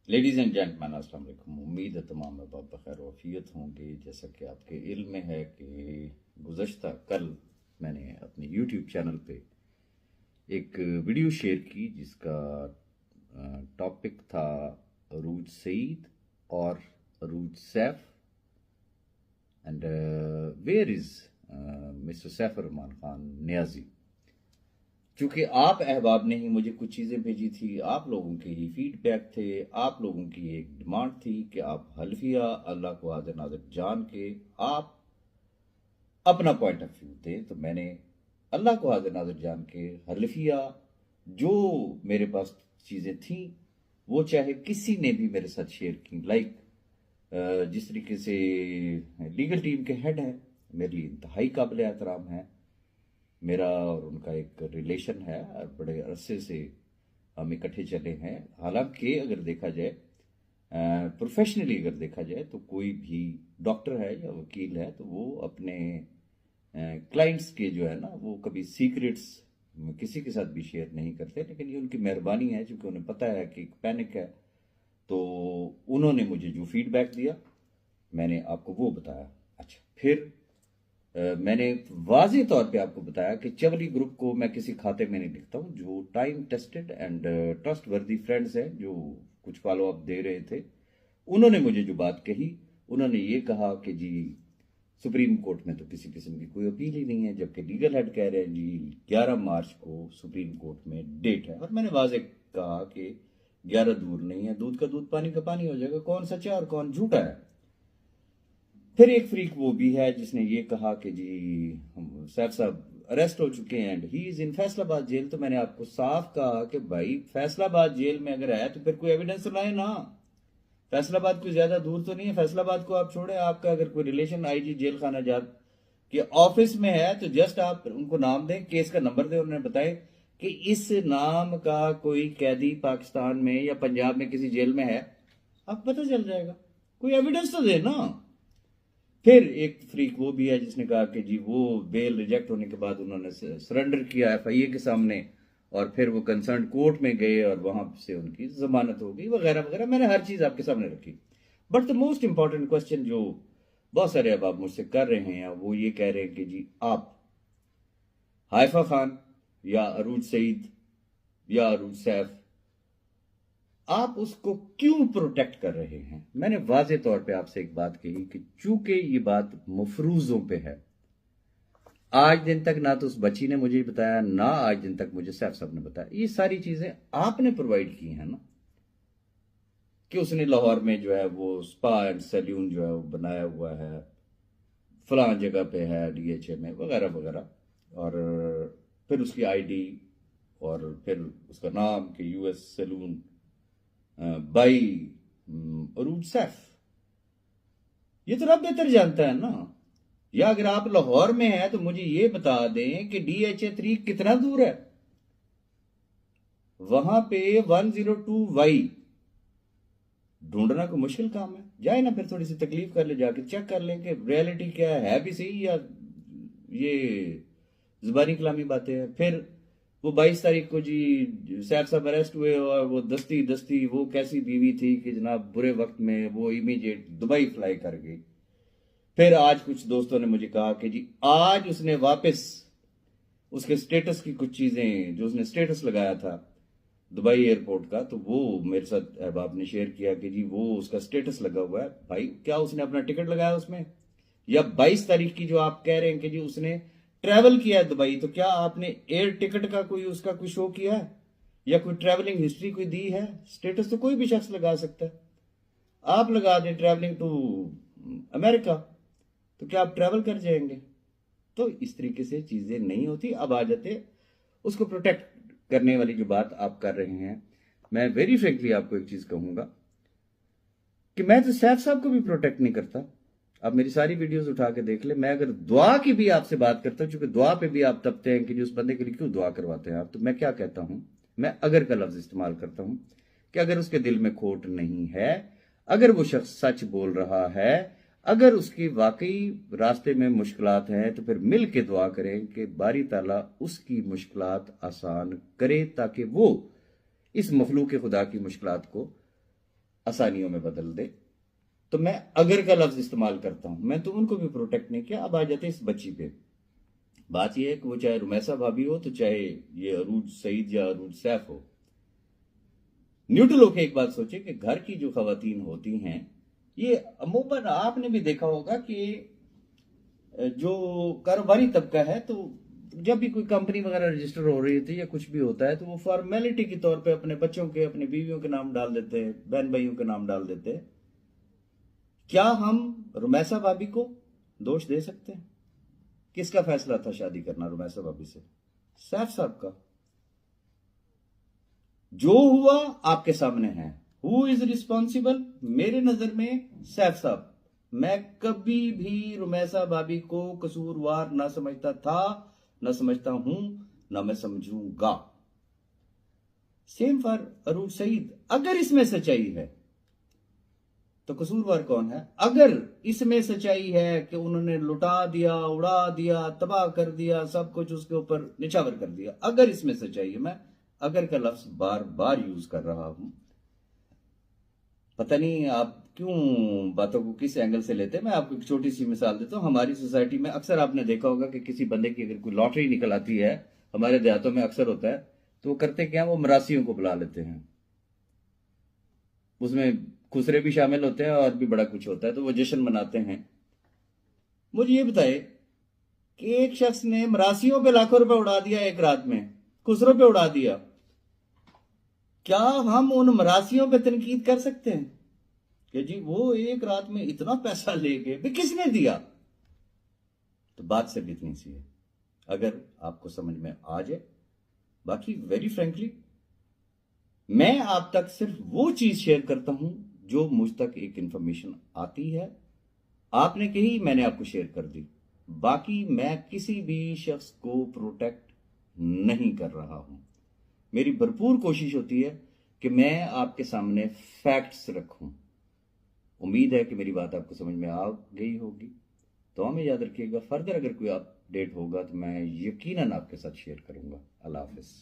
Ladies and gentleman अस्सलाम वालेकुम। उम्मीद है तमाम अहबाब बखैर वाफियत होंगे। जैसा कि आपके इल्म में है कि गुज़श्ता कल मैंने अपने यूट्यूब चैनल पे एक वीडियो शेयर की जिसका टॉपिक था अरूज सईद और Arooj Saif and where is mister Saif Rahman Khan Niazi. चूंकि आप अहबाब ने ही मुझे कुछ चीज़ें भेजी थी, आप लोगों के ही फीडबैक थे, आप लोगों की एक डिमांड थी कि आप हल्फिया अल्लाह को हाज़िर नाज़िर जान के आप अपना पॉइंट ऑफ व्यू दें। तो मैंने अल्लाह को हाज़िर नाज़िर जान के हल्फिया जो मेरे पास चीज़ें थी वो चाहे किसी ने भी मेरे साथ शेयर की, लाइक जिस तरीके से लीगल टीम के हेड हैं, मेरे लिए इंतहाई काबिल एहतराम है। मेरा और उनका एक रिलेशन है और बड़े अरसे से हम इकट्ठे चले हैं। हालांकि अगर देखा जाए प्रोफेशनली अगर देखा जाए तो कोई भी डॉक्टर है या वकील है तो वो अपने क्लाइंट्स के जो है ना वो कभी सीक्रेट्स किसी के साथ भी शेयर नहीं करते, लेकिन ये उनकी मेहरबानी है क्योंकि उन्हें पता है कि एक पैनिक है। तो उन्होंने मुझे जो फीडबैक दिया मैंने आपको वो बताया। अच्छा, फिर मैंने वाज़ेह तौर पे आपको बताया कि चवली ग्रुप को मैं किसी खाते में नहीं लिखता हूँ। जो टाइम टेस्टेड एंड ट्रस्ट वर्दी फ्रेंड्स हैं जो कुछ फॉलो अप दे रहे थे, उन्होंने मुझे जो बात कही, उन्होंने ये कहा कि जी सुप्रीम कोर्ट में तो किसी किस्म की कोई अपील ही नहीं है, जबकि लीगल हेड कह रहे हैं जी 11 मार्च को सुप्रीम कोर्ट में डेट है। और मैंने वाज़ेह कहा कि 11 दूर नहीं है, दूध का दूध पानी का पानी हो जाएगा, कौन सच्चा और कौन झूठा है। फिर एक फ्रीक वो भी है जिसने ये कहा कि जी सैफ साहब अरेस्ट हो चुके हैं and he is in Faisalabad jail. तो मैंने आपको साफ कहा कि भाई फैसलाबाद जेल में अगर है तो फिर कोई एविडेंस लाए ना। फैसलाबाद कोई ज्यादा दूर तो नहीं है, फैसलाबाद को आप छोड़े, आपका अगर कोई रिलेशन आईजी जेल खाना जात के ऑफिस में है तो जस्ट आप उनको नाम दें, केस का नंबर दें, उन्हें बताएं कि इस नाम का कोई कैदी पाकिस्तान में या पंजाब में किसी जेल में है, आप पता चल जाएगा। कोई एविडेंस तो दे ना। फिर एक फ्रीक वो भी है जिसने कहा कि जी वो बेल रिजेक्ट होने के बाद उन्होंने सरेंडर किया एफआईए के सामने और फिर वो कंसर्न कोर्ट में गए और वहां से उनकी जमानत हो गई वगैरह वगैरह। मैंने हर चीज आपके सामने रखी। But the most important question जो बहुत सारे अब आप मुझसे कर रहे हैं वो ये कह रहे हैं कि जी आप हाइफा खान या अरूज सईद या अरूज सैफ आप उसको क्यों प्रोटेक्ट कर रहे हैं। मैंने वाजे तौर पे आपसे एक बात कही कि चूंकि ये बात मफरूजों पे है, आज दिन तक ना तो उस बच्ची ने मुझे बताया ना आज दिन तक मुझे सैफ साहब ने बताया। ये सारी चीजें आपने प्रोवाइड की हैं ना, कि उसने लाहौर में जो है वो स्पा एंड सैल्यून जो है वो बनाया हुआ है, फलां जगह पे है डीएचए में वगैरह वगैरह। और फिर उसकी आईडी और फिर उसका नाम कि यूएस सैलून बाई अरूज सैफ। ये तो रब बेहतर जानता है ना। या अगर आप लाहौर में हैं तो मुझे ये बता दें कि DHA3 कितना दूर है। वहां पे 102Y ढूंढना कोई मुश्किल काम है। जाए ना फिर थोड़ी सी तकलीफ कर ले, जाके चेक कर लें कि रियलिटी क्या है भी सही या ये जुबानी कलामी बातें हैं। फिर वो 22 तारीख को जी सैफ साहब अरेस्ट हुए और वो दस्ती दस्ती वो कैसी बीवी थी कि जनाब बुरे वक्त में वो इमीडिएट दुबई फ्लाई कर गई। फिर आज कुछ दोस्तों ने मुझे कहा कि जी आज उसने वापस उसके स्टेटस की कुछ चीजें जो उसने स्टेटस लगाया था दुबई एयरपोर्ट का, तो वो मेरे साथ अहबाब ने शेयर किया कि जी वो उसका स्टेटस लगा हुआ है। भाई क्या उसने अपना टिकट लगाया उसमें? या 22 तारीख की जो आप कह रहे हैं कि जी उसने ट्रैवल किया है दुबई, तो क्या आपने एयर टिकट का कोई उसका कोई शो किया है या कोई ट्रैवलिंग हिस्ट्री कोई दी है? स्टेटस तो कोई भी शख्स लगा सकता है। आप लगा दें ट्रैवलिंग टू अमेरिका, तो क्या आप ट्रैवल कर जाएंगे? तो इस तरीके से चीजें नहीं होती। अब आ जाते उसको प्रोटेक्ट करने वाली जो बात आप कर रहे हैं। मैं वेरी फ्रेंकली आपको एक चीज कहूंगा कि मैं तो सैफ साहब को भी प्रोटेक्ट नहीं करता। आप मेरी सारी वीडियोस उठा के देख ले, मैं अगर दुआ की भी आपसे बात करता हूं, चूंकि दुआ पे भी आप तपते हैं कि जी उस बंदे के लिए क्यों दुआ करवाते हैं आप, तो मैं क्या कहता हूं, मैं अगर का लफ्ज इस्तेमाल करता हूं कि अगर उसके दिल में खोट नहीं है, अगर वो शख्स सच बोल रहा है, अगर उसकी वाकई रास्ते में मुश्किलात हैं, तो फिर मिल के दुआ करें कि बारी ताला उसकी मुश्किलात आसान करे ताकि वो इस मखलूक खुदा की मुश्किलात को आसानियों में बदल दे, तो मैं अगर का लफ्ज इस्तेमाल करता हूं। मैं तो उनको भी प्रोटेक्ट नहीं किया। अब आ जाते इस बच्ची पे। बात यह है कि वो चाहे रुमैसा भाभी हो, तो चाहे ये अरूज सईद या अरूज सैफ हो, न्यूट्रल होकर एक बात सोचे कि घर की जो खवातीन होती हैं, ये अमूमन आपने भी देखा होगा कि जो कारोबारी तबका है, तो जब भी कोई कंपनी वगैरह रजिस्टर हो रही होती है या कुछ भी होता है, तो वो फॉर्मेलिटी के तौर पे अपने बच्चों के, अपनी बीवियों के नाम डाल देते हैं, बहन भाइयों के नाम डाल देते हैं। क्या हम रुमैसा भाभी को दोष दे सकते हैं? किसका फैसला था शादी करना रुमैसा भाभी से? सैफ साहब का। जो हुआ आपके सामने है। Who is responsible? मेरे नजर में सैफ साहब। मैं कभी भी रुमैसा भाभी को कसूरवार ना समझता था, ना समझता हूं, ना मैं समझूंगा। सेम फॉर अरूज सईद। अगर इसमें सच्चाई है तो कसूरवार कौन है? अगर इसमें सच्चाई है कि उन्होंने लुटा दिया, उड़ा दिया, तबाह कर दिया, सब कुछ उसके ऊपर निछावर कर दिया, अगर इसमें सच्चाई है, मैं अगर का लफ्ज बार बार यूज कर रहा हूं। पता नहीं आप क्यों बातों को किस एंगल से लेते हैं। मैं आपको एक छोटी सी मिसाल देता हूं। हमारी सोसाइटी में अक्सर आपने देखा होगा कि किसी बंदे की अगर कोई लॉटरी निकल आती है, हमारे देहातों में अक्सर होता है, तो वो करते क्या, वो मरासियों को बुला लेते हैं। उसमें खुसरे भी शामिल होते हैं और भी बड़ा कुछ होता है, तो वो जश्न मनाते हैं। मुझे ये बताए कि एक शख्स ने मरासियों पे लाखों रुपए उड़ा दिया एक रात में, खुसरों पे उड़ा दिया, क्या हम उन मरासियों पे तनकीद कर सकते हैं कि जी वो एक रात में इतना पैसा ले गए, भी किसने दिया? तो बात सिर्फ इतनी सी है, अगर आपको समझ में आ जाए। बाकी वेरी फ्रेंकली, मैं आप तक सिर्फ वो चीज शेयर करता हूं जो मुझ तक एक इंफॉर्मेशन आती है। आपने कही, मैंने आपको शेयर कर दी। बाकी मैं किसी भी शख्स को प्रोटेक्ट नहीं कर रहा हूं। मेरी भरपूर कोशिश होती है कि मैं आपके सामने फैक्ट्स रखूं। उम्मीद है कि मेरी बात आपको समझ में आ गई होगी। तो हमें याद रखिएगा, फर्दर अगर कोई अपडेट होगा तो मैं यकीनन आपके साथ शेयर करूंगा। अल्लाह हाफिज।